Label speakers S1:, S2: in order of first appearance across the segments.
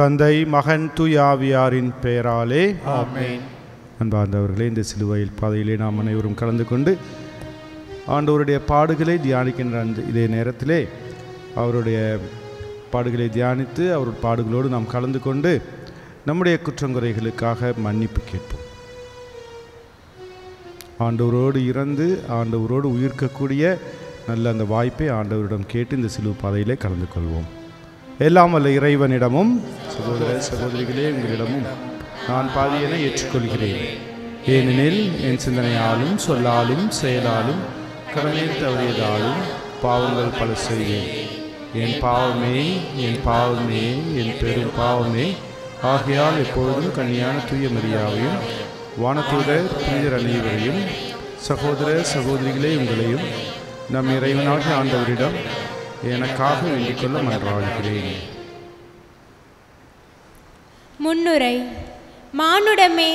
S1: தந்தை மகன் தூயாவியாரின் பெயராலே
S2: ஆமென்.
S1: அன்பார்ந்தவர்களே, இந்த சிலுவையில் பாதையிலே நாம் அனைவரும் கலந்து கொண்டு ஆண்டவருடைய பாடுகளை தியானிக்கின்ற இதே நேரத்திலே அவருடைய பாடுகளை தியானித்து அவருடைய பாடுகளோடு நாம் கலந்து கொண்டு நம்முடைய குற்றங்குறைகளுக்காக மன்னிப்பு கேட்போம். ஆண்டவரோடு இறந்து ஆண்டவரோடு உயிர்க்கக்கூடிய நல்ல அந்த வாய்ப்பை ஆண்டவரிடம் கேட்டு இந்த சிலுவை பாதையிலே கலந்து கொள்வோம். எல்லாம் வல்ல இறைவனிடமும் சகோதர சகோதரிகளே உங்களிடமும் நான் பாதியென ஏற்றுக்கொள்கிறேன். ஏனெனில் என் சிந்தனையாலும் சொல்லாலும் செயலாலும் கடமையில் தவறியதாலும் பாவங்கள் பல செய்வேன். என் பாவமே என் பாவமே என் பெரும் பாவமே. ஆகையால் எப்பொழுதும் கன்னியான தூய மரியாவையும் வானதூதர் புனிதர் அனைவரையும் சகோதர சகோதரிகளே உங்களையும் நம் இறைவனாகிய ஆண்டவரிடம் எனக்காக வேண்டிக் கொள்ள மன்றாடுகிறேன்.
S3: முன்னுரை. மானுடமே,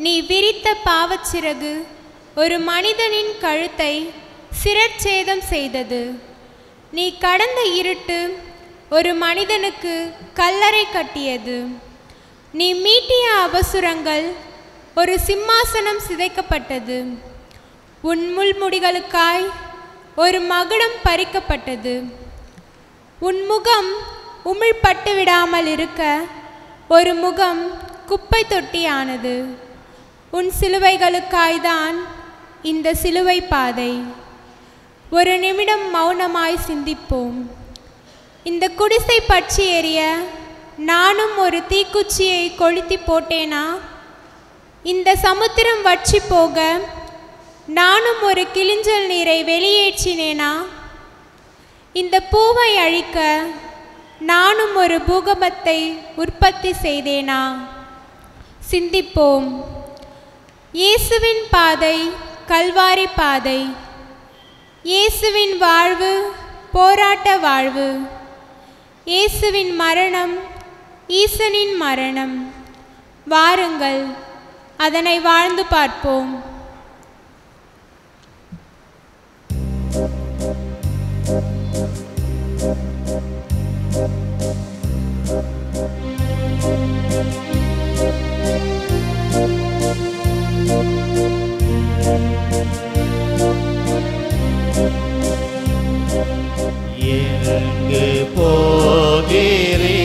S3: நீ விரித்த பாவச்சிறகு ஒரு மனிதனின் கழுத்தை சிரச்சேதம் செய்தது. நீ கடந்த இருட்டு ஒரு மனிதனுக்கு கல்லறை கட்டியது. நீ மீட்டிய அபசுரங்கள் ஒரு சிம்மாசனம் சிதைக்கப்பட்டது. உன் முள்முடிகளுக்காய் ஒரு மகுடம் பறிக்கப்பட்டது. உன் முகம் உமிழ்பட்டு விடாமல் இருக்க ஒரு முகம் குப்பை தொட்டியானது. உன் சிலுவைகளுக்காய்தான் இந்த சிலுவை பாதை. ஒரு நிமிடம் மௌனமாய் சிந்திப்போம். இந்த குடிசை பற்றி எரிய நானும் ஒரு தீக்குச்சியை கொளுத்தி போட்டேனா? இந்த சமுத்திரம் வற்றி போக நானும் ஒரு கிளிஞ்சல் நீரை வெளியேற்றினேனா? இந்த பூவை அழிக்க நானும் ஒரு பூகம்பத்தை உற்பத்தி செய்தேனா? சிந்திப்போம். இயேசுவின் பாதை கல்வாரி பாதை. இயேசுவின் வாழ்வு போராட்ட வாழ்வு. இயேசுவின் மரணம் ஈசனின் மரணம். வாருங்கள், அதனை வாழ்ந்து பார்ப்போம்.
S2: எங்கு போகிறே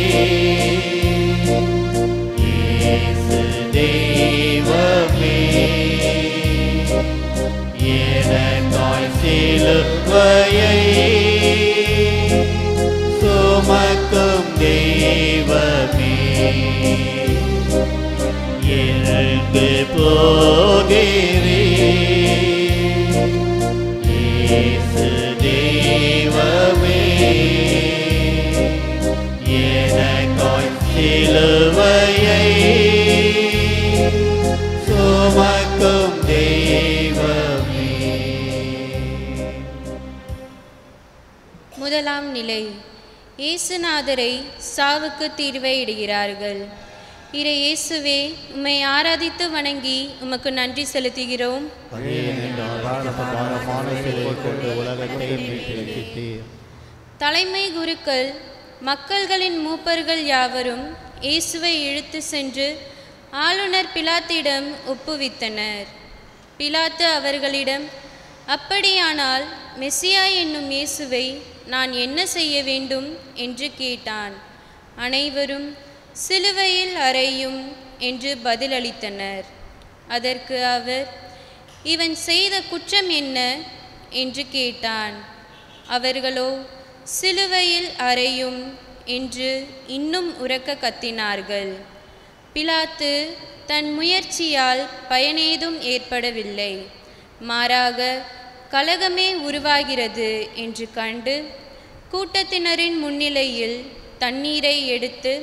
S2: இயேசு தெய்வமே, எனக்காய் சிலுவையை சுமக்கும் தெய்வமே. எங்கு போகிறே இயேசு தெய்வமே, எனக்காய் சிலுவையை சுமக்கும் தெய்வமே.
S4: முதலாம் நிலை. இயேசுநாதரை சாவுக்கு தீர்வை இடுகிறார்கள். இறை இயேசுவே, உம்மை ஆராதித்து வணங்கி உமக்கு நன்றி செலுத்துகிறோம். தலைமை குருக்கள் மக்கள்களின் மூப்பர்கள் யாவரும் இயேசுவை இழுத்து சென்று ஆளுநர் பிலாத்திடம் ஒப்புவித்தனர். பிலாத்து அவர்களிடம், அப்படியானால் மெசியா என்னும் இயேசுவை நான் என்ன செய்ய வேண்டும் என்று கேட்டான். அனைவரும் சிலுவையில் அறையும் என்று பதிலளித்தனர். அதற்கு அவர், இவன் செய்த குற்றம் என்ன என்று கேட்டான். அவர்களோ சிலுவையில் அறையும் என்று இன்னும் உரக்க கத்தினார்கள். பிலாத்து தன் முயற்சியால் பயனேதும் ஏற்படவில்லை, மாறாக கலகமே உருவாகிறது என்று கண்டு கூட்டத்தினரின் முன்னிலையில் தண்ணீரை எடுத்து,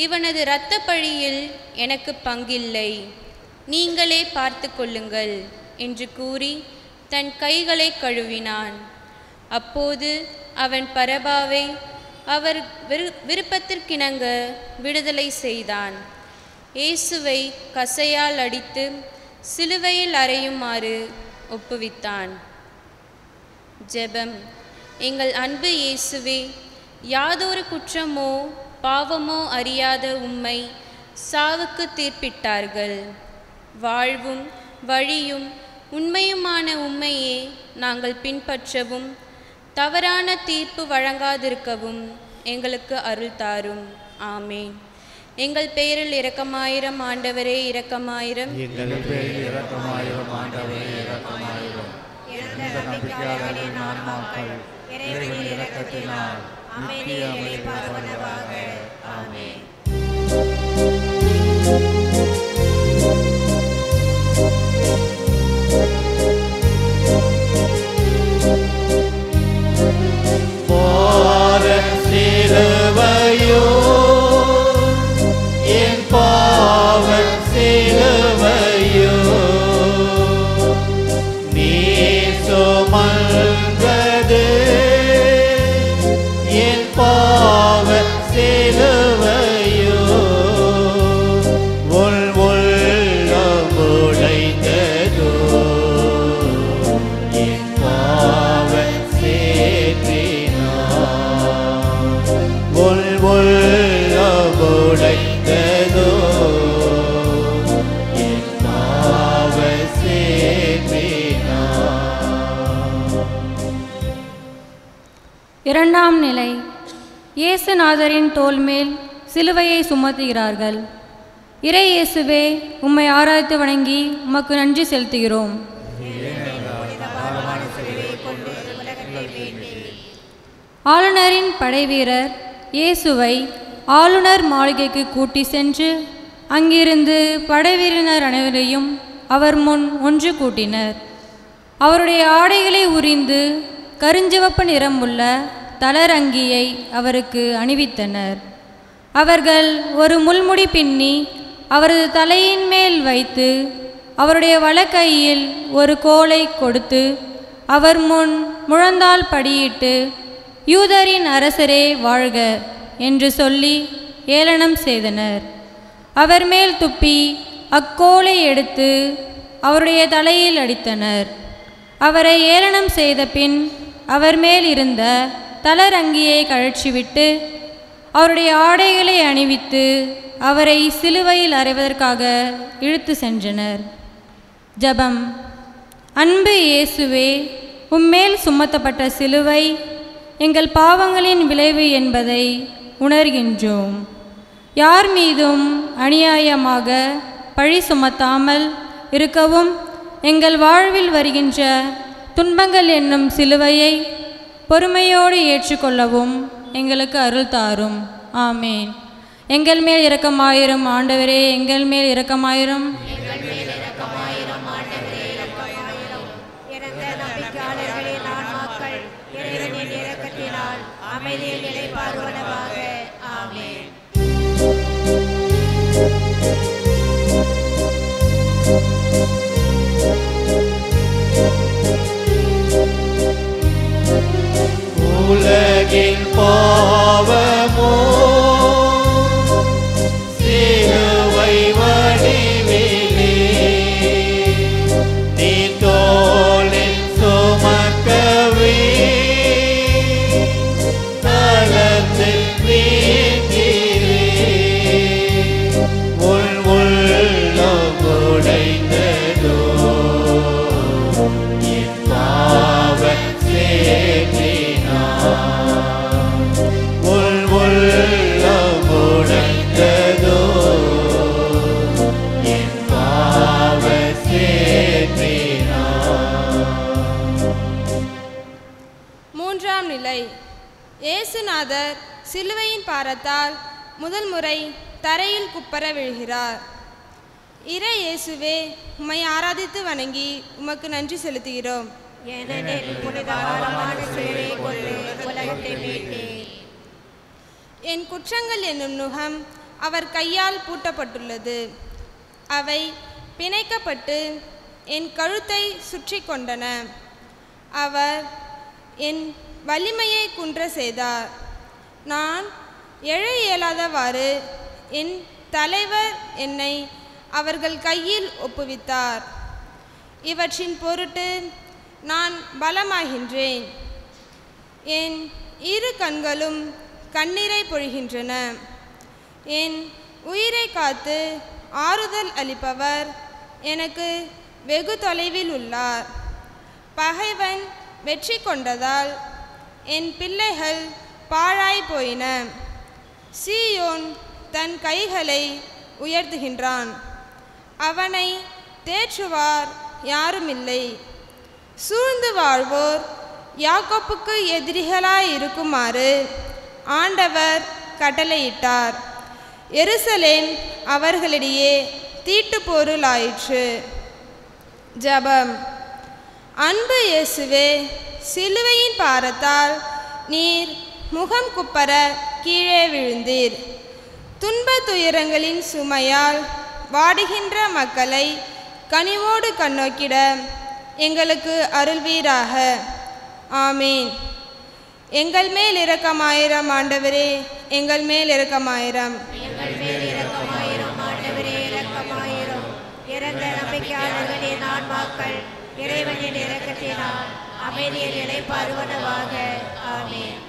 S4: இவனது இரத்த பழியில் எனக்கு பங்கில்லை, நீங்களே பார்த்து கொள்ளுங்கள் என்று கூறி தன் கைகளை கழுவினான். அப்போது அவன் பரபாவை அவர் விருப்பத்திற்கிணங்க விடுதலை செய்தான். இயேசுவை கசையால் அடித்து சிலுவையில் அறையுமாறு ஒப்புவித்தான். ஜெபம். எங்கள் அன்பு இயேசுவே, யாதொரு குற்றமோ பாவமோ அறியாத உம்மை சாவுக்கு தீர்ப்பிட்டார்கள். வாழ்வும் வழியும் உண்மையுமான உம்மையே நாங்கள் பின்பற்றவும் தவறான தீர்ப்பு வழங்காதிருக்கவும் எங்களுக்கு அருள் தாரும். ஆமேன். எங்கள் பெயரில் இரக்கமாயிரம் ஆண்டவரே இரக்கமாயிரம்.
S2: எங்கள் பேரில் இரக்கமாயிரம் ஆண்டவரே இரக்கமாயிரம். இந்த நம்பிக்கையாளரின் ஆன்மாக்கள் இறைவனின் இரக்கத்தினால் நித்திய அமைதி பெறுவனவாக. ஆமென். சிலுவையோ என் பாவ சிலுவையோ நீ சுமந்தது என் பாவ சிலுவையோ உள் உள்ளம் உடைந்ததோ என் பாவ உடைந்ததோ என் பாவ
S5: இரண்டாம் நிலை. இயேசுநாதரின் தோள் மேல் சிலுவையை சுமத்துகிறார்கள். இறை இயேசுவே, உம்மை ஆராய்த்து வணங்கி உமக்கு நன்றி செலுத்துகிறோம். ஆளுநரின் படைவீரர் இயேசுவை ஆளுநர் மாளிகைக்கு கூட்டி சென்று அங்கிருந்து படைவீரனர் அனைவரையும் அவர் முன் ஒன்று கூட்டினர். அவருடைய ஆடைகளை உரிந்து கருஞ்சிவப்பு நிறமுள்ள தளரங்கியை அவருக்கு அணிவித்தனர். அவர்கள் ஒரு முள்முடி பின்னி அவரது தலையின் மேல் வைத்து அவருடைய வலக்கையில் ஒரு கோலை கொடுத்து அவர் முன் முழந்தாள் படியிட்டு, யூதரின் அரசரே வாழ்க என்று சொல்லி ஏளனம் செய்தனர். அவர் மேல் துப்பி அக்கோலை எடுத்து அவருடைய தலையில் அடித்தனர். அவரை ஏளனம் செய்த பின் அவர் மேல் இருந்த தளரங்கியை கழற்றிவிட்டு அவருடைய ஆடைகளை அணிவித்து அவரை சிலுவையில் அறைவதற்காக இழுத்து சென்றனர். ஜெபம். அன்பு இயேசுவே, உம்மேல் சுமத்தப்பட்ட சிலுவை எங்கள் பாவங்களின் விளைவு என்பதை உணர்கின்றோம். யார் மீதும் அநியாயமாக பழி சுமத்தாமல் இருக்கவும் எங்கள் வாழ்வில் வருகின்ற துன்பங்கள் என்னும் சிலுவையை பொறுமையோடு ஏற்றுக்கொள்ளவும் எங்களுக்கு அருள் தாரும். ஆமேன். எங்கள் மேல் இரக்கமாயிரும் ஆண்டவரே, எங்கள் மேல் இரக்கமாயிரும்.
S6: அமைதியில் நிலைப்பார்வனவாக. ஆமென்.
S2: உலகின் பாவமோ சிலுவை வடிவிலே நீ தோளில் சுமக்கவே தளத்தில் வீழ்கிறே உள் உள்ளம் உடைந்ததோ என் பாவ உள் உள்ளம் உடைந்ததோ என் பாவ
S3: மூன்றாம் நிலை. இயேசுநாதர் சிலுவையின் பாரத்தால் முதல் முறை தரையில் குப்பர விழுகிறார். இறை இயேசுவே, உம்மை ஆராதித்து வணங்கி உமக்கு நன்றி செலுத்துகிறோம்.
S6: ஏனெனில் புனிதமான சேவை கொண்டு உலகத்தை மீட்டீர்.
S3: என் குற்றங்கள் என்னும் நுகம் அவர் கையால் பூட்டப்பட்டுள்ளது. அவை பிணைக்கப்பட்டு என் கழுத்தை சுற்றி கொண்டன. அவர் என் வலிமையை குன்ற செய்தார். நான் எழ இயலாதவாறு என் தலைவர் என்னை அவர்கள் கையில் ஒப்புவித்தார். இவற்றின் பொருட்டு நான் பலமாகின்றேன். என் இரு கண்களும் கண்ணீரை பொழிகின்றன. என் உயிரை காத்து ஆறுதல் அளிப்பவர் எனக்கு வெகு தொலைவில் உள்ளார். பகைவன் வெற்றி கொண்டதால் என் பிள்ளைகள் பாழாய் போயின. சீயோன் தன் கைகளை உயர்த்துகின்றான், அவனை தேற்றுவார் யாருமில்லை. சூழ்ந்து வாழ்வோர் யாக்கோப்புக்கு எதிரிகளாயிருக்குமாறு ஆண்டவர் கட்டளையிட்டார். எருசலேம் அவர்களிடையே தீட்டு பொருளாயிற்று. ஜெபம். அன்பு இயேசுவே, சிலுவையின் பாரத்தால் நீர் முகம் குப்பர கீழே விழுந்தீர். துன்ப துயரங்களின் சுமையால் வாடுகின்ற மக்களை கனிவோடு கண்ணோக்கிட எங்களுக்கு அருள்வீராக. ஆமீன். எங்கள் மேல் இரக்கமாயிரம் ஆண்டவரே, எங்கள் மேல் இரக்கமாயிரம்.
S6: எங்கள் மேல் இரக்கமாயிரும் ஆண்டவரே, இரக்கமாயிரும். இறந்த நம்பிக்கையாளர்களின் ஆன்மாக்கள் இறைவனின் இரக்கத்தினால் அமைதியில் இளைப்பாறுவனவாக. ஆமென்.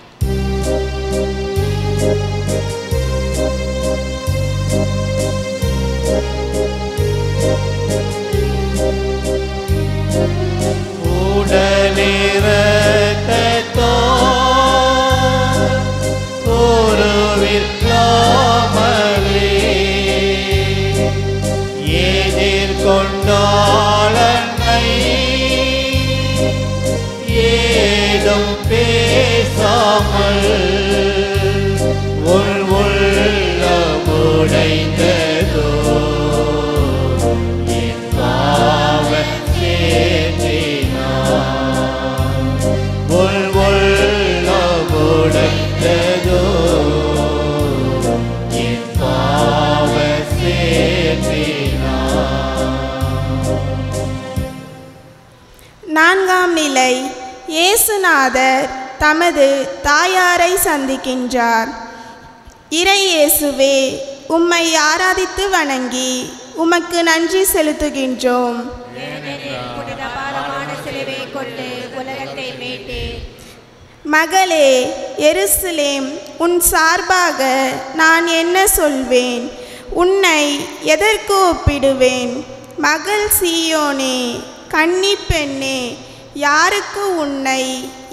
S2: ஏதும் பேசாமல் உள்ளமுடைந்ததோ என் பாவ சேற்றினான். உள்ளமுடைந்ததோ என் பாவ சேற்றினான்.
S7: நான்காம் நிலை. இயேசுநாதர் தமது தாயாரை சந்திக்கின்றார். இறை இயேசுவே, உம்மை ஆராதித்து வணங்கி உமக்கு நன்றி செலுத்துகின்றோம்.
S6: புனித பாரமான சிலுவை கொண்டு உலகத்தை மீட்டீர்.
S7: மகளே எருசலேம், உன் சார்பாக நான் என்ன சொல்வேன்? உன்னை எதற்கு ஒப்பிடுவேன்? மகள் சீயோனே, கன்னி பெண்ணே, யாருக்கு உன்னை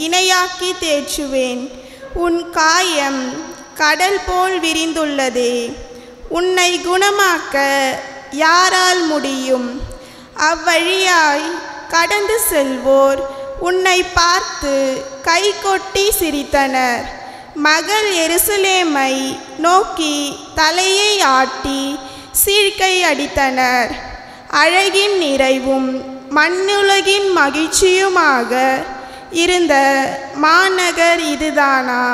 S7: இணையாக்கி தேற்றுவேன்? உன் காயம் கடல் போல் விரிந்துள்ளதே, உன்னை குணமாக்க யாரால் முடியும்? அவ்வழியாய் கடந்து செல்வோர் உன்னை பார்த்து கை கொட்டி சிரித்தனர். மகள் எருசலேமை நோக்கி தலையை ஆட்டி சீழ்க்கை அடித்தனர். அழகின் நிறைவும் மண்ணுலகின் மகிழ்ச்சியுமாக இருந்த மாநகர் இதுதானா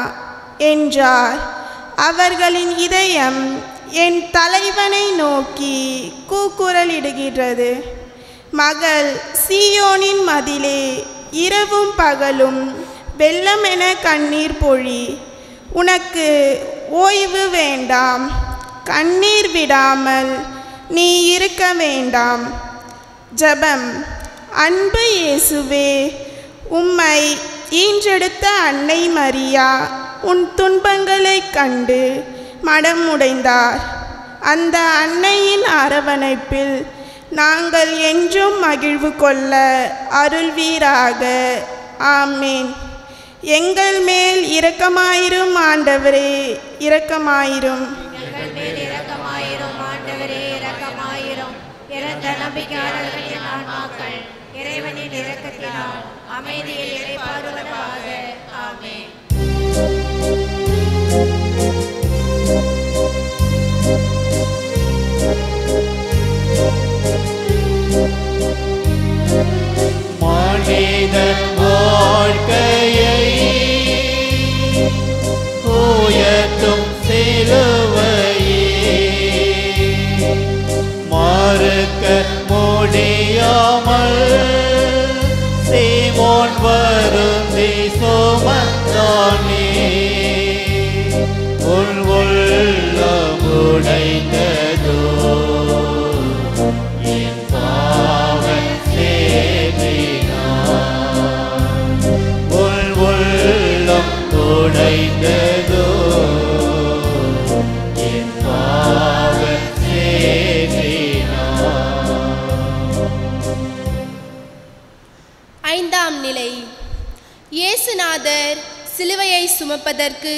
S7: என்றார். அவர்களின் இதயம் என் தலைவனை நோக்கி கூக்குரலிடுகிறது. மகள் சீயோனின் மதிலே, இரவும் பகலும் வெள்ளமென கண்ணீர் பொழி. உனக்கு ஓய்வு வேண்டாம், கண்ணீர் விடாமல் நீ இருக்க வேண்டாம். ஜெபம். அன்பு இயேசுவே, உம்மை ஈன்றெடுத்த அன்னை மரியா உன் துன்பங்களைக் கண்டு மனமுடைந்தார். அந்த அன்னையின் அரவணைப்பில் நாங்கள் என்றும் மகிழ்வு கொள்ள அருள்வீராக. ஆமீன். எங்கள் மேல் இரக்கமாயிரும் ஆண்டவரே, இரக்கமாயிரும்.
S6: எங்கள் மேல் இரக்கமாயிரும் ஆண்டவரே, இரக்கமாயிரும். இறந்த நம்பிக்கையாளர்களின் ஆன்மாக்கள் இறைவனின் இரக்கத்தினால் அமைதியில் இளைப்பாறுவனவாக. ஆமென்.
S2: மனித வாழ்க்கையை உயர்த்தும் சிலுவையே மறுக்க முடியாமல் சீமோன் வருந்தி சுமந்தானே. உள்ளமுடைந்ததோ என் பாவ சேற்றினான்.
S8: நிலை. இயேசுநாதர் சிலுவையை சுமப்பதற்கு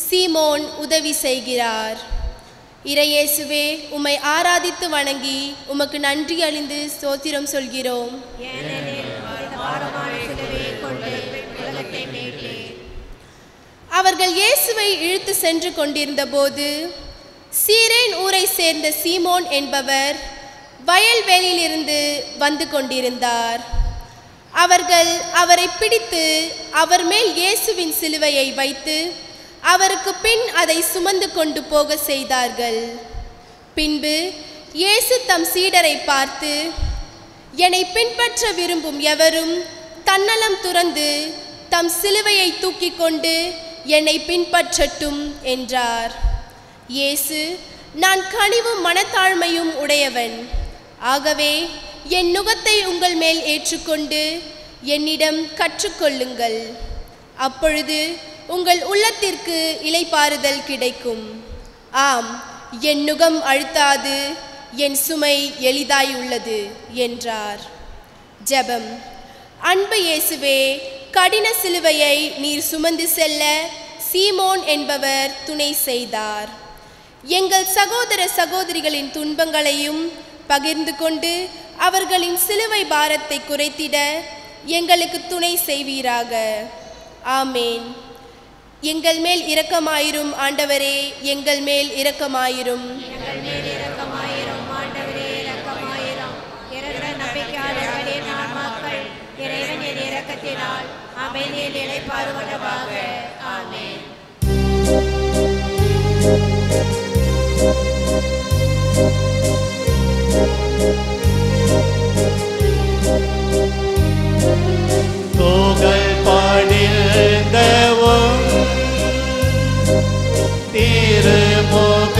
S8: சீமோன் உதவி செய்கிறார். இறையேசுவே, உம்மை ஆராதித்து வணங்கி உமக்கு நன்றி அழிந்து ஸ்தோத்திரம் சொல்கிறோம். அவர்கள் இயேசுவை இழுத்து சென்று கொண்டிருந்த போது சீரேன் ஊரை சேர்ந்த சீமோன் என்பவர் வயல்வெளியிலிருந்து வந்து கொண்டிருந்தார். அவர்கள் அவரை பிடித்து அவர் மேல் இயேசுவின் சிலுவையை வைத்து அவருக்கு பின் அதை சுமந்து கொண்டு போக செய்தார்கள். பின்பு இயேசு தம் சீடரை பார்த்து, என்னை பின்பற்ற விரும்பும் எவரும் தன்னலம் துறந்து தம் சிலுவையை தூக்கி கொண்டு என்னை பின்பற்றட்டும் என்றார். இயேசு, நான் கனிவும் மனத்தாழ்மையும் உடையவன். ஆகவே என் நுகத்தை உங்கள் மேல் ஏற்றுக்கொண்டு என்னிடம் கற்றுக்கொள்ளுங்கள். அப்பொழுது உங்கள் உள்ளத்திற்கு இளைப்பாறுதல் கிடைக்கும். ஆம், என் நுகம் அழுத்தாது, என் சுமை எளிதாயுள்ளது என்றார். ஜெபம். அன்பு இயேசுவே, கடின சிலுவையை நீர் சுமந்து செல்ல சீமோன் என்பவர் துணை செய்தார். எங்கள் சகோதர சகோதரிகளின் துன்பங்களையும் பகிர்ந்து கொண்டு அவர்களின் சிலுவை பாரத்தை குறைத்திட எங்களுக்கு துணை செய்வீராக. ஆமேன். எங்கள் மேல் இரக்கமாயிரும் ஆண்டவரே, எங்கள் மேல் இரக்கமாயிரும்.
S6: நம்பிக்கையாளர்களின் ஆன்மாக்கள் இறைவனின் இரக்கத்தினால் அமைதியில் இளைப்பாறுவனவாக. ஆமென்.
S2: தோகல் பாடில்தவும் திருமுகத்தையே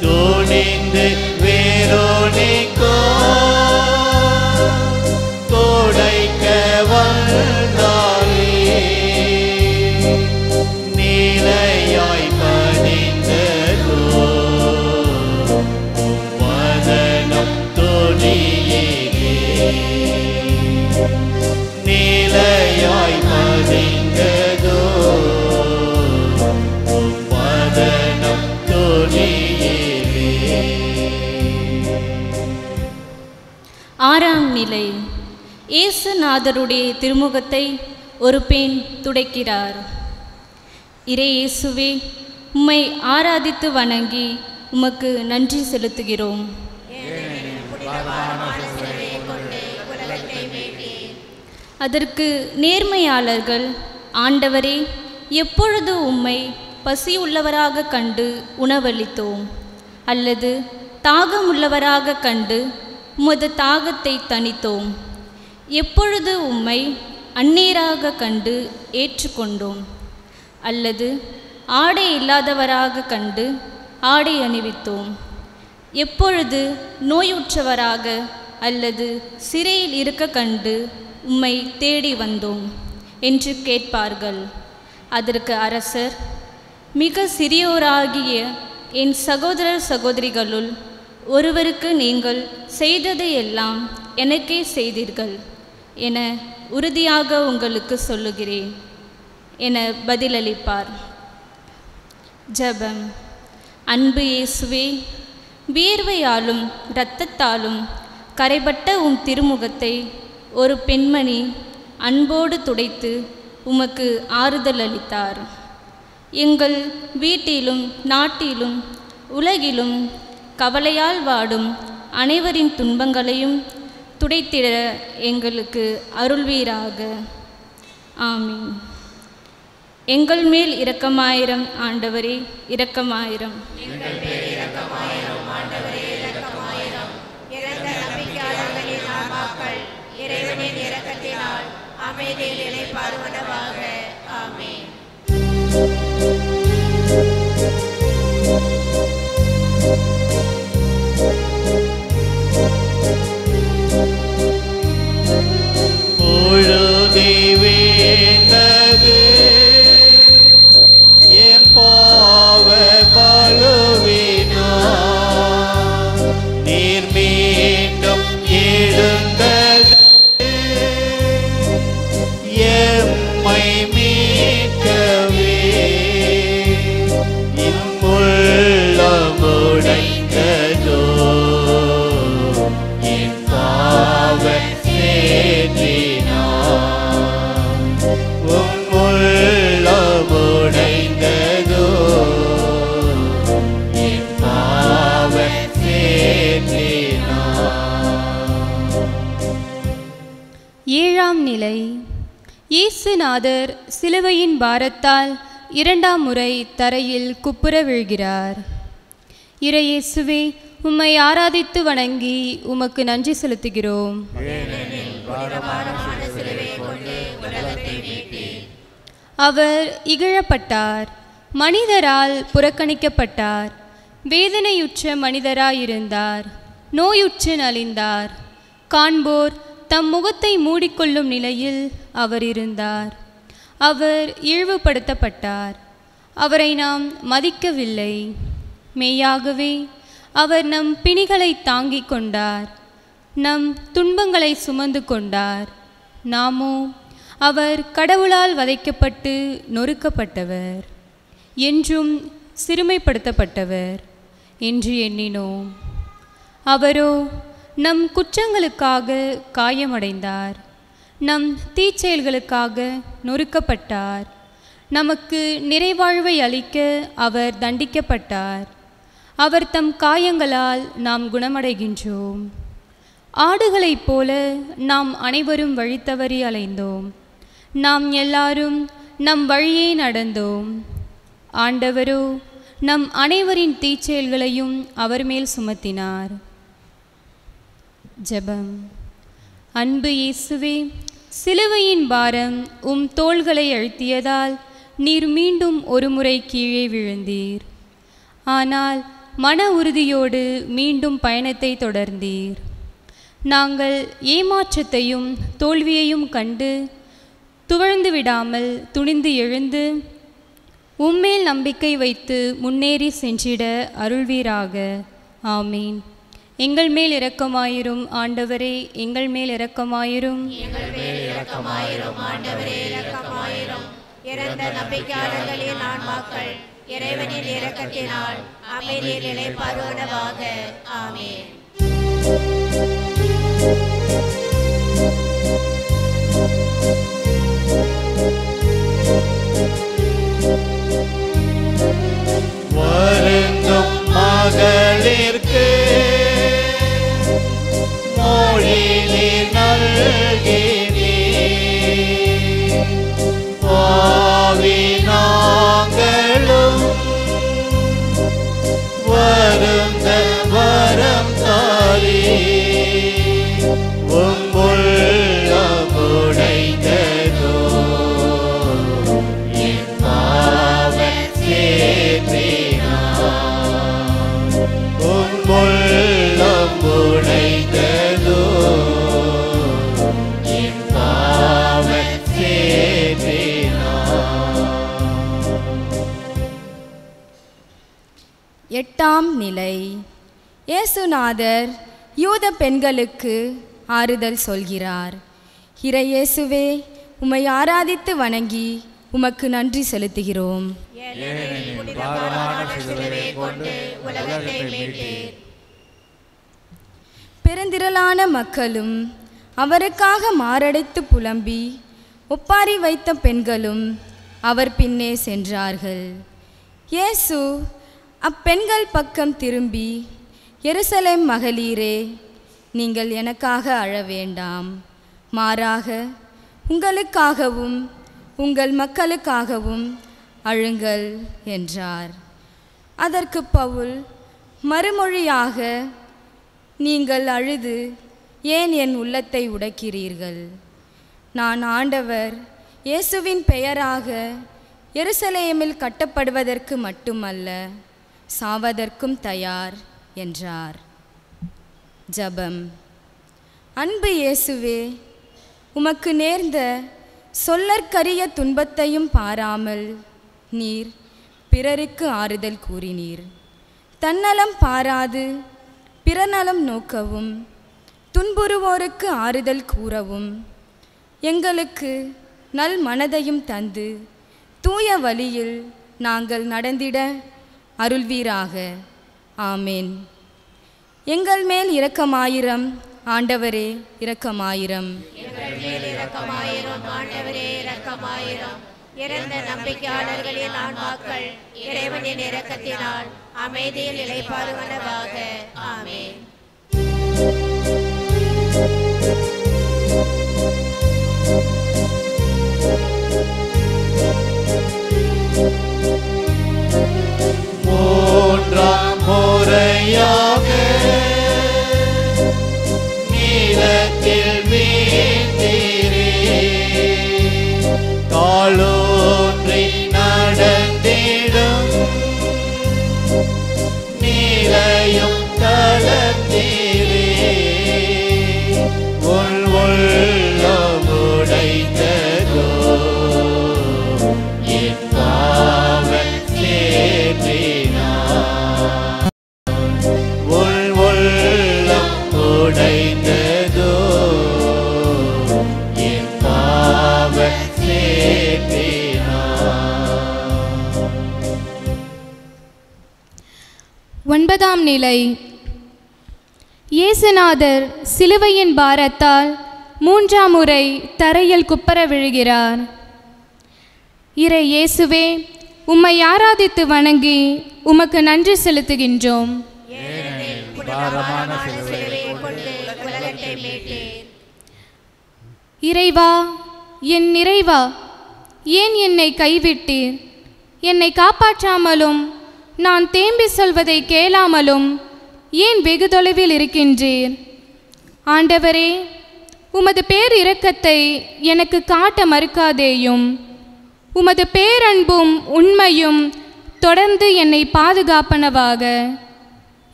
S2: துணிந்து வேரோனிக்கோ தொடைக்க வந்தாயே நிலையாய் பணிந்ததோ வதனம் துணியே நிலையாய் பதிந்ததோ வதனம் துணியே.
S5: ஆறாம் நிலை. இயேசுநாதருடைய திருமுகத்தை ஒரு பெண் துடைக்கிறார். இறை இயேசுவே, உம்மை ஆராதித்து வணங்கி உமக்கு நன்றி செலுத்துகிறோம். அதற்கு நேர்மையாளர்கள், ஆண்டவரே, எப்பொழுது உம்மை பசியுள்ளவராக கண்டு உணவளித்தோம், அல்லது தாகமுள்ளவராக கண்டு உமது தாகத்தை தணித்தோம்? எப்பொழுது உம்மை அந்நீராக கண்டு ஏற்றுக்கொண்டோம், அல்லது ஆடை இல்லாதவராக கண்டு ஆடை அணிவித்தோம்? எப்பொழுது நோயுற்றவராக அல்லது சிறையில் இருக்க கண்டு உம்மை தேடி வந்தோம் என்று கேட்பார்கள். அதற்கு அரசர், மிக சிறியோராகிய என் சகோதரர் சகோதரிகளுள் ஒருவருக்கு நீங்கள் செய்ததையெல்லாம் எனக்கே செய்தீர்கள் என உறுதியாக உங்களுக்கு சொல்லுகிறேன் என பதிலளிப்பார். ஜெபம். அன்பு இயேசுவே, வியர்வையாலும் இரத்தத்தாலும் கரைபட்ட உம் திருமுகத்தை ஒரு பெண்மணி அன்போடு துடைத்து உமக்கு ஆறுதல் அளித்தார். எங்கள் வீட்டிலும் நாட்டிலும் உலகிலும் கவலையால் வாடும் அனைவரின் துன்பங்களையும் துடைத்திட எங்களுக்கு அருள்வீராக. ஆமீன். எங்கள் மேல் இரக்கமாயிரம் ஆண்டவரே, இரக்கமாயிரம்.
S6: இறந்த நம்பிக்கையாளர்களின் ஆன்மாக்கள் இறைவனின் இரக்கத்தினால் அமைதியில் இளைப்பாறுவனவாக. ஆமென்.
S2: பொழுதி வீழ்ந்தது என் பாவ பழுவினா நீர் மீண்டும் எழு
S4: ஏழாம் நிலை. இயேசுநாதர் சிலுவையின் பாரத்தால் இரண்டாம் முறை தரையில் குப்புற விழுகிறார். இறையேசுவே, உம்மை ஆராதித்து வணங்கி உமக்கு நன்றி செலுத்துகிறோம். அவர் இகழப்பட்டார், மனிதரால் புறக்கணிக்கப்பட்டார், வேதனையுற்ற மனிதராயிருந்தார், நோயுற்று நலிந்தார். காண்போர் தம் முகத்தை மூடிக்கொள்ளும் நிலையில் அவர் இருந்தார். அவர் இழிவுபடுத்தப்பட்டார், அவரை நாம் மதிக்கவில்லை. மெய்யாகவே அவர் நம் பிணிகளை தாங்கிக் கொண்டார், நம் துன்பங்களை சுமந்து கொண்டார். நாமோ அவர் கடவுளால் வதைக்கப்பட்டு நொறுக்கப்பட்டவர், என்றும் சிறுமைப்படுத்தப்பட்டவர் என்று எண்ணினோம். அவரோ நம் குற்றங்களுக்காக காயமடைந்தார், நம் தீச்செயல்களுக்காக நொறுக்கப்பட்டார். நமக்கு நிறைவாழ்வை அளிக்க அவர் தண்டிக்கப்பட்டார். அவர் தம் காயங்களால் நாம் குணமடைகின்றோம். ஆடுகளைப் போல நாம் அனைவரும் வழி தவறி அலைந்தோம். நாம் எல்லாரும் நம் வழியே நடந்தோம். ஆண்டவரோ நம் அனைவரின் தீச்செயல்களையும் அவர் மேல் சுமத்தினார். ஜெபம். அன்பு இயேசுவே, சிலுவையின் பாரம் உம் தோள்களை அழுத்தியதால் நீர் மீண்டும் ஒருமுறை கீழே விழுந்தீர். ஆனால் மன உறுதியோடு மீண்டும் பயணத்தை தொடர்ந்தீர். நாங்கள் ஏமாற்றத்தையும் தோல்வியையும் கண்டு துவழ்ந்து விடாமல் துணிந்து எழுந்து உம்மேல் நம்பிக்கை வைத்து முன்னேறி சென்றிட அருள்வீராக. ஆமீன். எங்கள் மேல் இரக்கமாயிரும் ஆண்டவரே, எங்கள் மேல் இரக்கமாயிரும்.
S6: இறந்த நம்பிக்கையாளர்களின் ஆன்மாக்கள் இறைவனின் இரக்கத்தினால் அமைதியில் இளைப்பாறுவனவாக. ஆமென்.
S2: வருந்தும் மகளிர்க்கு மொழி நீர் நல்கினீர். பாவி நாங்களும் வருந்த வரம் தாரீர். உங்குள்ளம் உடைந்ததோ என் பாவச் சேற்றினார். உங்குள்ளம் உடைந்ததோ என் பாவச் சேற்றினார்.
S9: எட்டாம் நிலை. இயேசுநாதர் யூத பெண்களுக்கு ஆறுதல் சொல்கிறார். இறையேசுவே, உம்மை ஆராதித்து வணங்கி உமக்கு நன்றி செலுத்துகிறோம். பெருந்திரளான மக்களும் அவருக்காக மாரடைத்து புலம்பி ஒப்பாரி வைத்த பெண்களும் அவர் பின்னே சென்றார்கள். இயேசு அப்பெண்கள் பக்கம் திரும்பி, எருசலேம் மகளிரே, நீங்கள் எனக்காக அழ வேண்டாம், மாறாக உங்களுக்காகவும் உங்கள் மக்களுக்காகவும் அழுங்கள் என்றார். அதற்கு பவுல் மறுமொழியாக, நீங்கள் அழுது ஏன் என் உள்ளத்தை உடைக்கிறீர்கள்? நான் ஆண்டவர் இயேசுவின் பெயராக எருசலேமில் கட்டப்படுவதற்கு மட்டுமல்ல, சாவதற்கும் தயார் என்றார். ஜெபம். அன்பு இயேசுவே, உமக்கு நேர்ந்த சொல்லற்கரிய துன்பத்தையும் பாராமல் நீர் பிறருக்கு ஆறுதல் கூறினீர். தன்னலம் பாராது பிறநலம் நோக்கவும் துன்புறுவோருக்கு ஆறுதல் கூறவும் எங்களுக்கு நல் மனதையும் தந்து தூய வழியில் நாங்கள் நடந்திட அருள்வீராக. ஆமேன். எங்கள் மேல் இரக்கமாயிரம் ஆண்டவரே, இரக்கமாயிரம்.
S6: இறந்த நம்பிக்கையாளர்களின் ஆன்மாக்கள் இறைவனின் இரக்கத்தினால் அமைதியில் இளைப்பாறுவனவாக. ஆமென்.
S2: உடைந்ததோ என் பாவ சேற்றினால்.
S4: ஒன்பதாம் நிலை. இயேசுநாதர் சிலுவையின் பாரத்தால் 3ஆம் முறை தரையில் குப்பர விழுகிறார். இறை இயேசுவே, உம்மை ஆராதித்து வணங்கி உமக்கு நன்றி செலுத்துகின்றோம். இறைவா, என் இறைவா, ஏன் என்னை கைவிட்டீர்? என்னை காப்பாற்றாமலும் நான் தேம்பி சொல்வதை கேளாமலும் ஏன் வெகு தொலைவில் இருக்கின்றீர்? ஆண்டவரே, உமது பேர் இரக்கத்தை எனக்கு காட்ட மறுக்காதேயும். உமது பேரன்பும் உண்மையும் தொடர்ந்து என்னை பாதுகாப்பனவாக.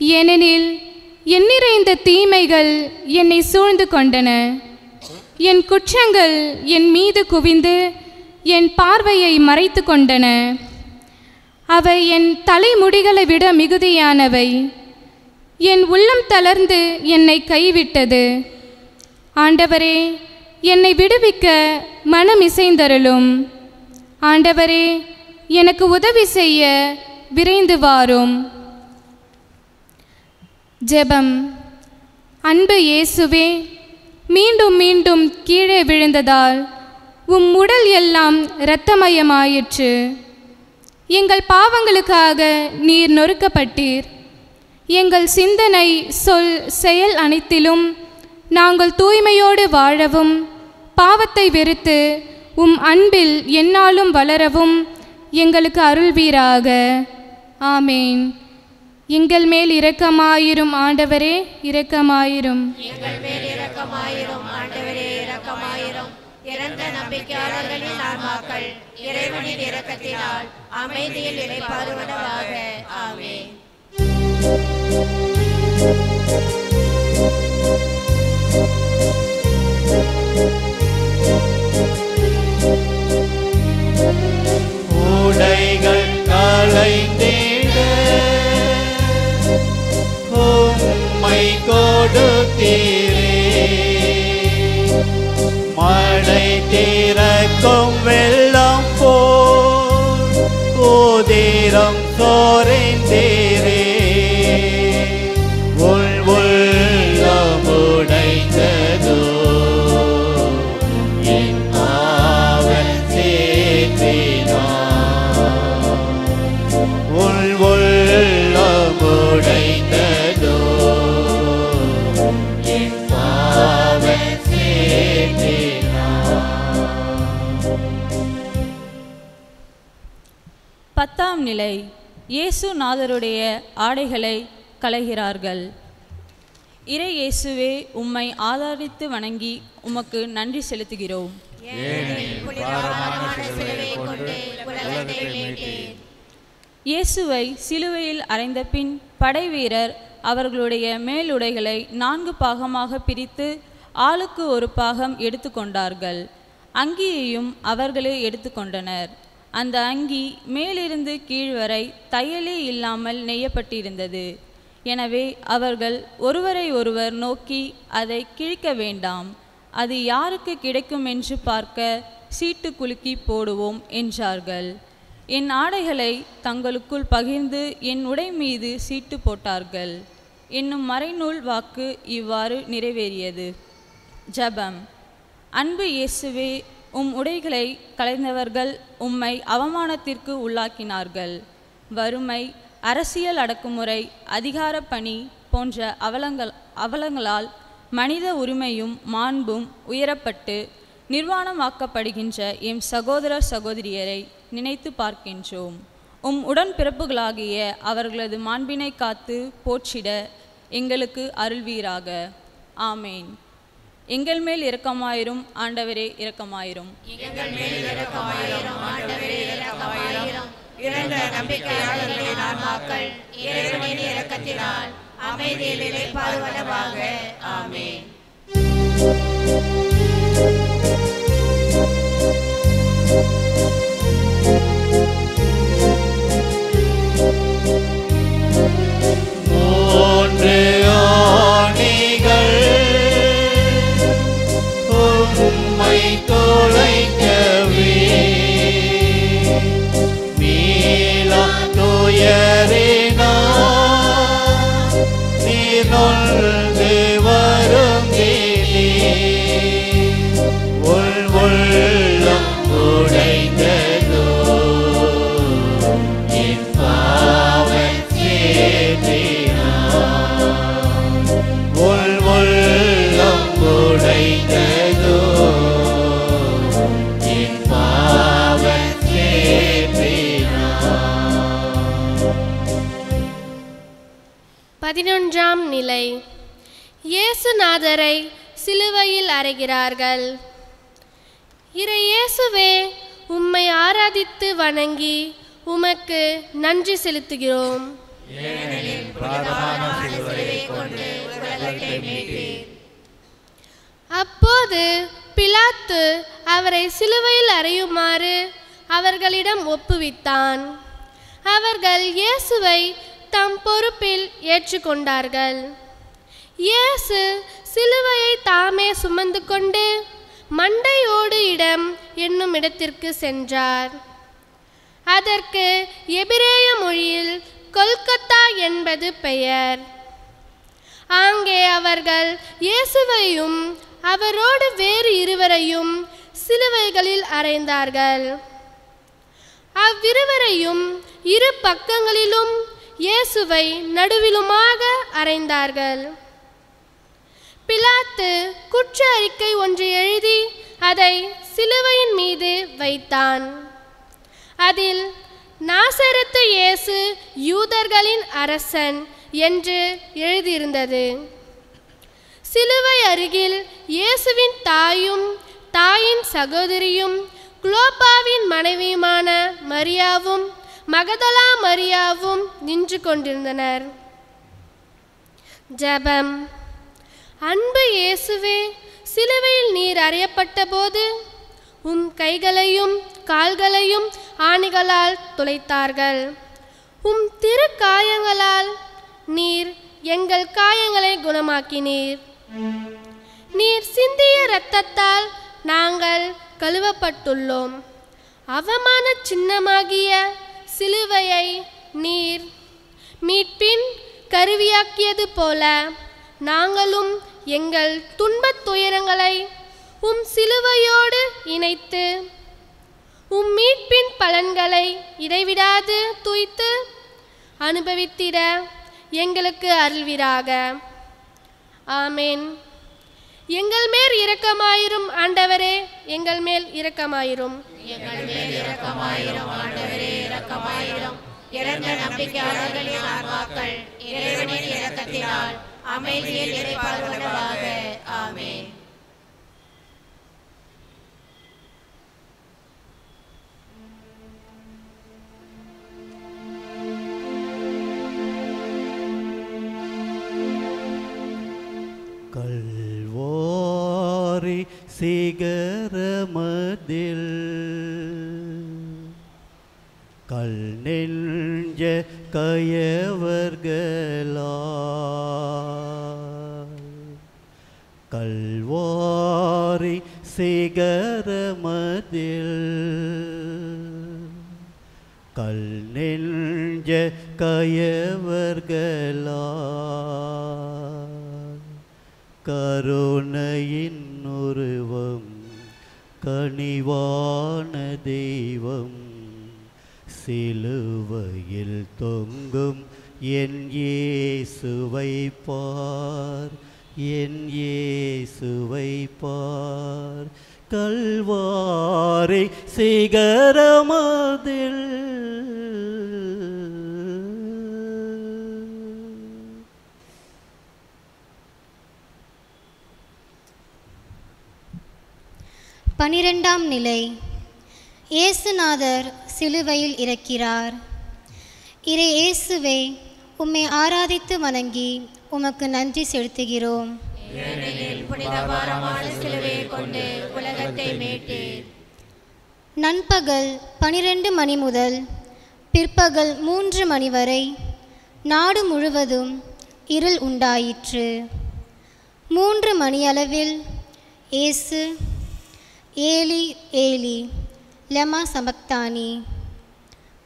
S4: ஏனெனில் எண்ணிறைந்த தீமைகள் என்னை சூழ்ந்து கொண்டன. என் குற்றங்கள் என் மீது குவிந்து என் பார்வையை மறைத்து கொண்டன. அவை என் தலைமுடிகளை விட மிகுதியானவை. என் உள்ளம் தளர்ந்து என்னை கைவிட்டது. ஆண்டவரே, என்னை விடுவிக்க மனம் இசைந்தருளும். ஆண்டவரே, எனக்கு உதவி செய்ய விரைந்து வாரும். ஜெபம். அன்பு இயேசுவே, மீண்டும் மீண்டும் கீழே விழுந்ததால் உம் உடல் எல்லாம் இரத்தமயமாயிற்று. எங்கள் பாவங்களுக்காக நீர் நொறுக்கப்பட்டீர். எங்கள் சிந்தனை, சொல், செயல் அனைத்திலும் நாங்கள் தூய்மையோடு வாழவும் பாவத்தை வெறுத்து உம் அன்பில் எந்நாளும் வளரவும் எங்களுக்கு அருள்வீராக. ஆமேன். எங்கள் மேல் இரக்கமாயிரும் ஆண்டவரே, இரக்கமாயிரும்.
S6: எங்கள் மேல் இரக்கமாயிரும் ஆண்டவரே, இரக்கமாயிரும். இறந்த நம்பிக்கையாளர்களின் ஆன்மாக்கள் இறைவனின் இரக்கத்தினால் அமைதியில் இளைப்பாறுவனவாக. ஆமென்.
S2: உடைகள் களைந்திட உம்மை கொடுத்தீரே. மழை திறக்கும் வெள்ளம் போல் உதிரம் சோரைந்தீரே. உள்ளம் உடைந்ததோ என் பாவ சேற்றினால். உள்ளம் உடைந்ததோ என் பாவ சேற்றினால்.
S10: 10ஆம் நிலை. இயேசுநாதருடைய ஆடைகளை களைகிறார்கள். இறை இயேசுவே, உம்மை ஆதரித்து வணங்கி உமக்கு நன்றி செலுத்துகிறோம். இயேசுவை சிலுவையில் அறைந்த பின் படைவீரர் அவர்களுடைய மேலுடைகளை 4 பாகமாக பிரித்து ஆளுக்கு ஒரு பாகம் எடுத்துக்கொண்டார்கள். அங்கியையும் அவர்களே எடுத்துக்கொண்டனர். அந்த அங்கி மேலிருந்து கீழ் வரை தையலே இல்லாமல் நெய்யப்பட்டிருந்தது. எனவே அவர்கள் ஒருவரை ஒருவர் நோக்கி, அதை கிழிக்க வேண்டாம், அது யாருக்கு கிடைக்கும் என்று பார்க்க சீட்டு குலுக்கி போடுவோம் என்றார்கள். என் ஆடைகளை தங்களுக்குள் பகிர்ந்து என் உடை மீது சீட்டு போட்டார்கள் என்னும் மறைநூல் வாக்கு இவ்வாறு நிறைவேறியது. ஜெபம். அன்பு இயேசுவே, உம் உடைகளை களைந்தவர்கள் உம்மை அவமானத்திற்கு உள்ளாக்கினார்கள். வறுமை, அரசியல் அடக்குமுறை, அதிகார பணி போன்ற அவலங்களால் மனித உரிமையும் மாண்பும் உயரப்பட்டு நிர்வாணமாக்கப்படுகின்ற எம் சகோதர சகோதரியரை நினைத்து பார்க்கின்றோம். உம் உடன்பிறப்புகளாகிய அவர்களது மாண்பினை காத்து போற்றிட எங்களுக்கு அருள்வீராக. ஆமேன். எங்கள் மேல் இரக்கமாயிரும் ஆண்டவரே, இரக்கமாயிரும்.
S6: எங்கள் மேல் இரக்கமாயிரும் ஆண்டவரே, இரக்கமாயிரும். இறந்த நம்பிக்கையாளர்களின் ஆன்மாக்கள் இறைவனின் இரக்கத்தினால் அமைதியில் இளைப்பாறுவனவாக. ஆமென்.
S2: மூன்று ஆணிகள் வாழ்ந்து வரும் நீ உள் உள்ளம் உடைந்ததோ என் பாவம் சேர்த்தினார் உள் உள்ளம் உடைந்ததோ என் பாவம் சேர்த்தினார்.
S11: 11ஆம் நிலை. இயேசுநாதரை சிலுவையில் அறைகிறார்கள். இயேசுவே, உம்மை ஆராதித்து வணங்கி உமக்கு நன்றி செலுத்துகிறோம். அப்போது பிலாத்து அவரை சிலுவையில் அறையுமாறு அவர்களிடம் ஒப்புவித்தான். அவர்கள் இயேசுவை தம் பொறுப்பில் ஏற்றுக்கொண்டார்கள். இயேசு சிலுவையை தாமே சுமந்து கொண்டு மண்டையோடு இடம் என்னும் இடத்திற்கு சென்றார். அதற்கு எபிரேய மொழியில் கொல்கத்தா என்பது பெயர். அங்கே அவர்கள் இயேசுவையும் அவரோடு வேறு இருவரையும் சிலுவைகளில் அறைந்தார்கள். அவ்விருவரையும் இரு பக்கங்களிலும் இயேசுவை நடுவிலுமாக அறைந்தார்கள். பிலாத்து குற்ற அறிக்கை ஒன்று எழுதி அதை சிலுவையின் மீது வைத்தான். அதில் நாசரத்து இயேசு யூதர்களின் அரசன் என்று எழுதியிருந்தது. சிலுவை அருகில் இயேசுவின் தாயும் தாயின் சகோதரியும் குலோப்பாவின் மனைவியுமான மரியாவும் மகதலா மரியாவும் நின்று கொண்டிருந்தனர். ஜெபம். அன்பு இயேசுவே, சிலுவையில் நீர் அறையப்பட்ட போது உம் கைகளையும் கால்களையும் ஆணிகளால் துளைத்தார்கள். உம் திரு காயங்களால் நீர் எங்கள் காயங்களை குணமாக்கினீர். நீர் சிந்திய இரத்தத்தால் நாங்கள் கழுவப்பட்டுள்ளோம். அவமான சின்னமாகிய சிலுவையை நீர் மீட்பின் கருவியாக்கியது போல நாங்களும் எங்கள் துன்பத் துயரங்களை உம் சிலுவையோடு இணைத்து உம் மீட்பின் பலன்களை இடைவிடாது துய்த்து அனுபவித்திட எங்களுக்கு அருள்வீராக. ஆமேன். எங்கள் மேல் இரக்கமாயிரும் ஆண்டவரே, எங்கள் மேல் இரக்கமாயிரும்.
S6: எங்கள் மேல் இரக்கமாயிரும் ஆண்டவரே, இரக்கமாயிரும். இறந்த நம்பிக்கையாளர்களின் ஆன்மாக்கள் இறைவனின் இரக்கத்தினால் அமைதியில் இறைப்பார்வதாக. ஆமென்.
S2: கல்வாரி சிகரமதில் கல் நெஞ்ச கயவர்களால் கல்வாரி சிகரமதில் கல் நெஞ்ச கயவர்களால் கருணையின் உருவம் கனிவான தெய்வம் சிலுவையில் தொங்கும் என் இயேசுவை பார், என் இயேசுவை பார். கல்வாரி சிகரமதில்
S12: பனிரெண்டாம் நிலை. இயேசுநாதர் சிலுவையில் இறக்கிறார். இயேசுவே, உம்மை ஆராதித்து வணங்கி உமக்கு நன்றி செலுத்துகிறோம்.
S6: புனிதமான சிலுவையை கொண்டு உலகத்தை மீட்டீர்.
S12: நண்பகல் 12 மணி முதல் பிற்பகல் 3 மணி வரை நாடு முழுவதும் இருள் உண்டாயிற்று. 3 மணியளவில் இயேசு ஏலி ஏலி லெமா சபக்தானி,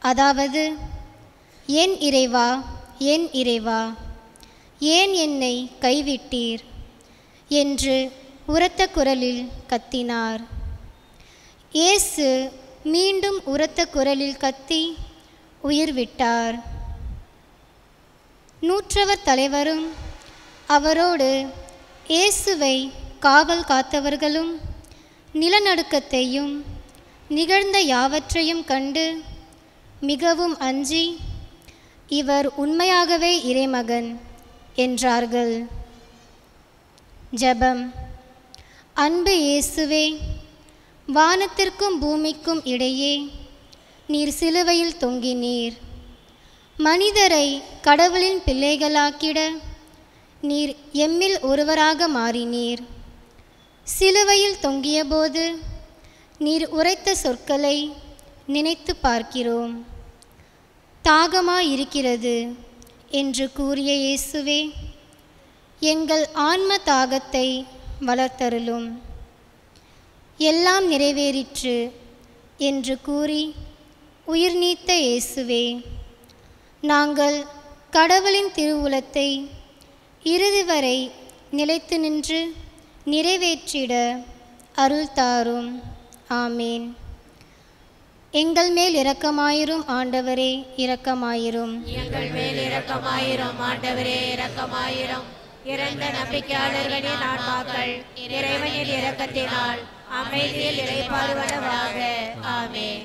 S12: அதாவது என் இறைவா ஏன் என்னை கைவிட்டீர் என்று உரத்த குரலில் கத்தினார். இயேசு மீண்டும் உரத்த குரலில் கத்தி உயிர் விட்டார். நூற்றவர் தலைவரும் அவரோடு இயேசுவை காவல் காத்தவர்களும் நிலநடுக்கத்தையும் நிகழ்ந்த யாவற்றையும் கண்டு மிகவும் அஞ்சி, இவர் உண்மையாகவே இறைமகன் என்றார்கள். ஜெபம். அன்பு இயேசுவே, வானத்திற்கும் பூமிக்கும் இடையே நீர் சிலுவையில் தொங்கினீர். மனிதரை கடவுளின் பிள்ளைகளாக்கிட நீர் எம்மில் ஒருவராக மாறினீர். சிலுவையில் தொங்கியபோது நீர் உரைத்த சொற்களை நினைத்து பார்க்கிறோம். தாகமாயிருக்கிறது என்று கூறிய இயேசுவே, எங்கள் ஆன்ம தாகத்தை வளர்த்தருளும். எல்லாம் நிறைவேறிற்று என்று கூறி உயிர் நீத்த இயேசுவே, நாங்கள் கடவுளின் திருவுளத்தை இறுதி வரை நிலைத்து நின்று நிறைவேற்றிட அருள் தாரும். ஆமேன். எங்கள் மேல் இரக்கமாயிரும் ஆண்டவரே, இரக்கமாயிரும்.
S6: எங்கள் மேல் இரக்கமாயிரும் ஆண்டவரே, இரக்கமாயிரும். இறந்த நம்பிக்கையாளர்களின் ஆன்மாக்கள் இறைவனின் இரக்கத்தினால் அமைதியில் இளைப்பாறுவனவாக. ஆமென்.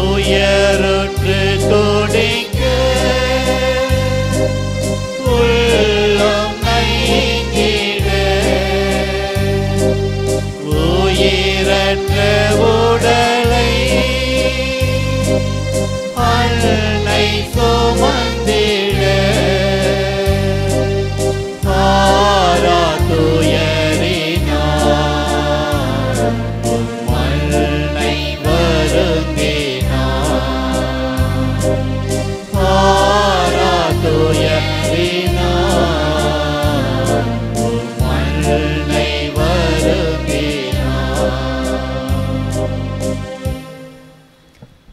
S2: உயருற்று துடிக்க உள்ளம் நைந்திட உயிரற்ற உடலை அன்னை சுமந்திட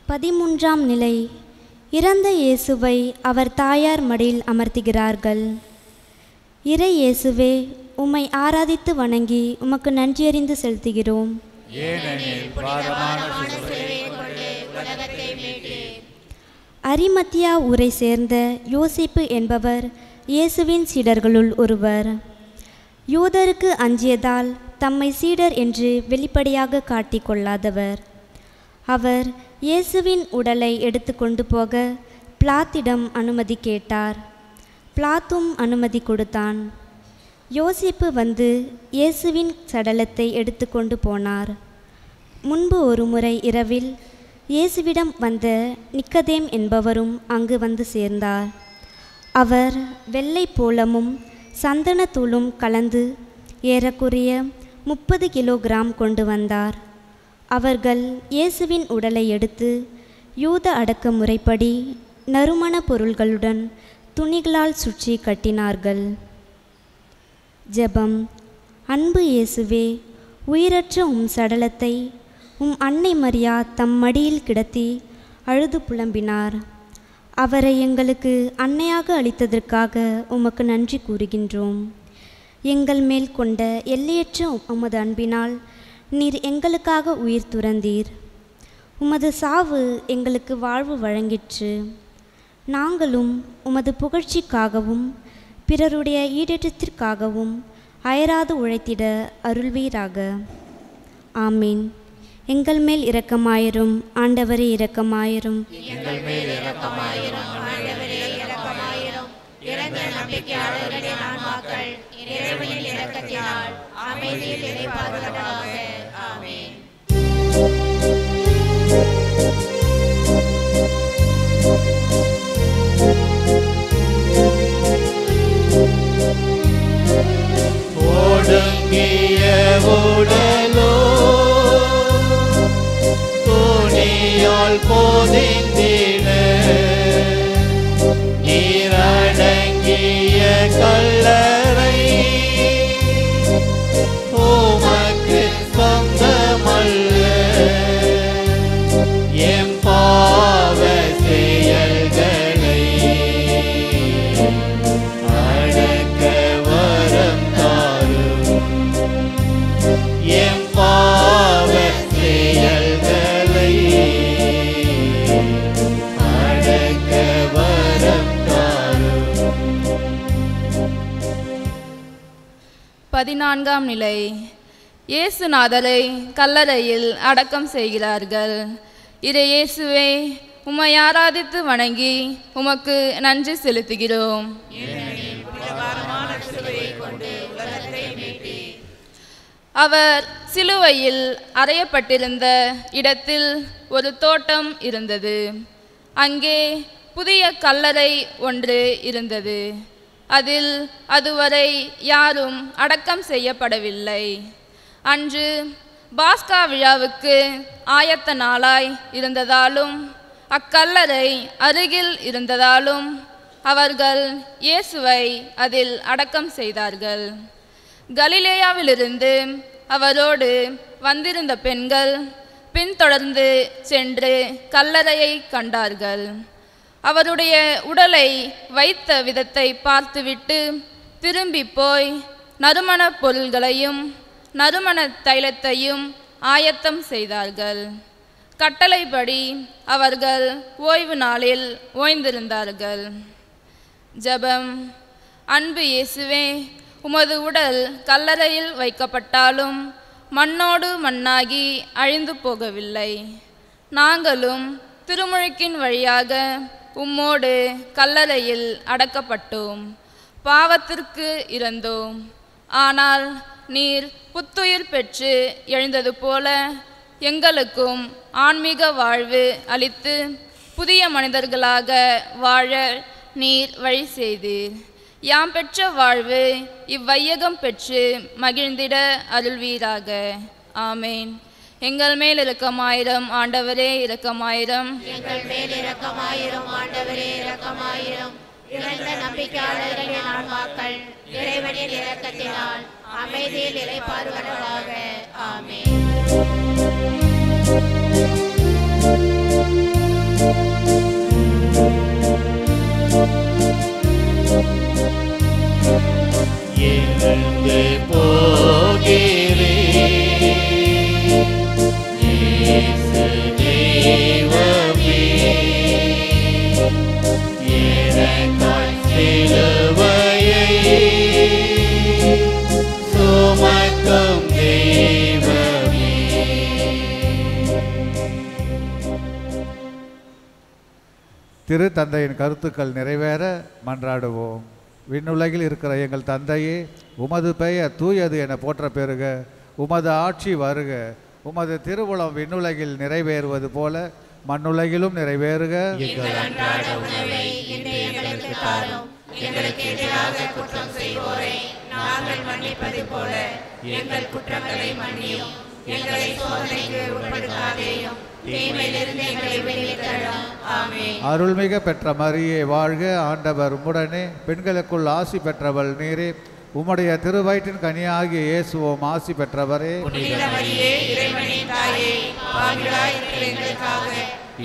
S13: பதிமூன்றாம் நிலை. இறந்த இயேசுவை அவர் தாயார் மடியில் அமர்த்துகிறார்கள். இறை இயேசுவே, உம்மை ஆராதித்து வணங்கி உமக்கு நன்றியறிந்து செலுத்துகிறோம். அரிமத்தியா ஊரை சேர்ந்த யோசேப்பு என்பவர் இயேசுவின் சீடர்களுள் ஒருவர். யூதருக்கு அஞ்சியதால் தம்மை சீடர் என்று வெளிப்படையாக காட்டிக்கொள்ளாதவர். அவர் இயேசுவின் உடலை எடுத்து கொண்டு போக பிலாத்திடம் அனுமதி கேட்டார். பிலாத்தும் அனுமதி கொடுத்தான். யோசேப்பு வந்து இயேசுவின் சடலத்தை எடுத்து கொண்டு போனார். முன்பு ஒரு முறை இரவில் இயேசுவிடம் வந்த நிக்கதேம் என்பவரும் அங்கு வந்து சேர்ந்தார். அவர் வெள்ளை போலமும் சந்தனத்தூளும் கலந்து ஏறக்குறைய 30 கிலோகிராம் கொண்டு வந்தார். அவர்கள் இயேசுவின் உடலை எடுத்து யூத அடக்க முறைப்படி நறுமண பொருள்களுடன் துணிகளால் சுற்றி கட்டினார்கள். ஜெபம். அன்பு இயேசுவே, உயிரற்ற உம் சடலத்தை உம் அன்னை மரியா தம் மடியில் கிடத்தி அழுது புலம்பினார். அவரை எங்களுக்கு அன்னையாக அளித்ததற்காக உமக்கு நன்றி கூறுகின்றோம். எங்கள் மேல் கொண்ட எல்லையற்ற உமது அன்பினால் நீர் எங்களுக்காக உயிர் துறந்தீர். உமது சாவு எங்களுக்கு வாழ்வு வழங்கிற்று. நாங்களும் உமது புகழ்ச்சிக்காகவும் பிறருடைய ஈடேற்றத்திற்காகவும் அயராது உழைத்திட அருள்வீராக. ஆமீன். எங்கள் மேல் இரக்கமாயிரும் ஆண்டவரே, இரக்கமாயிரும்.
S6: எங்கள் மேல் இரக்கமாயிரும் ஆண்டவரே, இரக்கமாயிரும். இறந்த நம்பிக்கையாளர்களின் ஆன்மாக்கள் இறைவனின் இரக்கத்தினால் அமைதியில் இளைப்பாறுவதாக. ஆமென்.
S2: ஒடுங்கிய உடலோ துணியால் போதிந்திட நீரடங்கிய கல்லறை உமக்கு
S14: 14ஆம் நிலை. இயேசுநாதரை கல்லறையில் அடக்கம் செய்கிறார்கள். இறை இயேசுவே, உம்மை ஆராதித்து வணங்கி உமக்கு நன்றி செலுத்துகிறோம். அவர் சிலுவையில் அறையப்பட்டிருந்த இடத்தில் ஒரு தோட்டம் இருந்தது. அங்கே புதிய கல்லறை ஒன்று இருந்தது. அதில் அதுவரை யாரும் அடக்கம் செய்யப்படவில்லை. அன்று பாஸ்கா விழாவுக்கு ஆயத்த நாளாய் இருந்ததாலும் அக்கல்லறை அருகில் இருந்ததாலும் அவர்கள் இயேசுவை அதில் அடக்கம் செய்தார்கள். கலிலேயாவிலிருந்து அவரோடு வந்திருந்த பெண்கள் பின்தொடர்ந்து சென்று கல்லறையை கண்டார்கள். அவருடைய உடலை வைத்த விதத்தை பார்த்துவிட்டு திரும்பி போய் நறுமணப் பொருள்களையும் நறுமண தைலத்தையும் ஆயத்தம் செய்தார்கள். கட்டளைப்படி அவர்கள் ஓய்வு நாளில் ஓய்ந்திருந்தார்கள். ஜெபம். அன்பு இயேசுவே, உமது உடல் கல்லறையில் வைக்கப்பட்டாலும் மண்ணோடு மண்ணாகி அழிந்து போகவில்லை. நாங்களும் திருமுழுக்கின் வழியாக உம்மோடு கல்லறையில் அடக்கப்பட்டோம். பாவத்திற்கு இறந்தோம். ஆனால் நீர் புத்துயிர் பெற்று எழுந்தது போல எங்களுக்கும் ஆன்மீக வாழ்வு அளித்து புதிய மனிதர்களாக வாழ நீர் வழி செய்தீர். யாம் பெற்ற வாழ்வு இவ்வையகம் பெற்று மகிழ்ந்திட அருள்வீராக. ஆமேன். எங்கள் மேல் இரக்கமாயிரம் ஆண்டவரே, இரக்கமாயிரம்.
S6: எங்கள் மேல் இரக்கமாயிரம் ஆண்டவரே, இரக்கமாயிரம். இறந்த நம்பிக்கையாளர்களின் ஆன்மாக்கள் இறைவனின் இரக்கத்தினால் அமைதியில் இளைப்பாறுவதாக. ஆமென்.
S2: எழுந்து போகிறேன் இயேசு தெய்வமே, எனக்காய் சிலுவையை சுமக்கும் தெய்வமே.
S15: திரு தந்தையின் கருத்துக்கள் நிறைவேற மன்றாடுவோம். விண்ணுலகில் இருக்கிற எங்கள் தந்தையே, உமது பெயர் தூயது என போற்ற பெறுக. உமது ஆட்சி வருக. உமது திருவுளம் விண்ணுலகில் நிறைவேறுவது போல மண்ணுலகிலும் நிறைவேறுக.
S6: எங்கள் அன்றாட உணவை இன்று எங்களுக்கு தாரும். எங்களுக்கு எதிராக குற்றம் செய்வோரை நாங்கள் மன்னிப்பது போல எங்கள் குற்றங்களை மன்னியும். எங்களை சோதனைக்கு உட்படுத்தாதேயும், தீமையிலிருந்து எங்களை விடுவித்தருளும். ஆமென்.
S15: அருள்மிக பெற்ற மரியே வாழ்க. ஆண்டவர் உம்முடனே, பெண்களுக்குள் ஆசி பெற்றவள் நீரே. உம்முடைய திருவயிற்றின் கனியாகிய இயேசுவும் ஆசி பெற்றவரே.
S6: புனித மரியே, இறைவனின் தாயே, பாவிகளாய் இருக்கிற எங்களுக்காக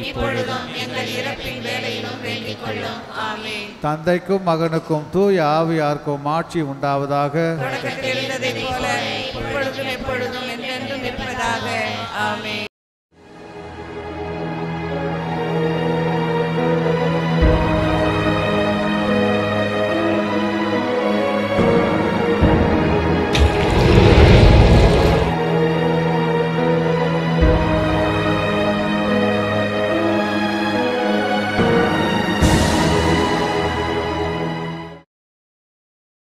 S6: இப்பொழுதும் எங்கள் இறப்பின் வேளையிலும் வேண்டிக் கொள்ளும். ஆமென்.
S15: தந்தைக்கும் மகனுக்கும் தூய ஆவியார்க்கும் ஆட்சி உண்டாவதாக.
S6: தொடக்கத்தில் இருந்ததைப் போல இப்பொழுதும் எப்பொழுதும் என்றென்றும் இருப்பதாக. ஆமென்.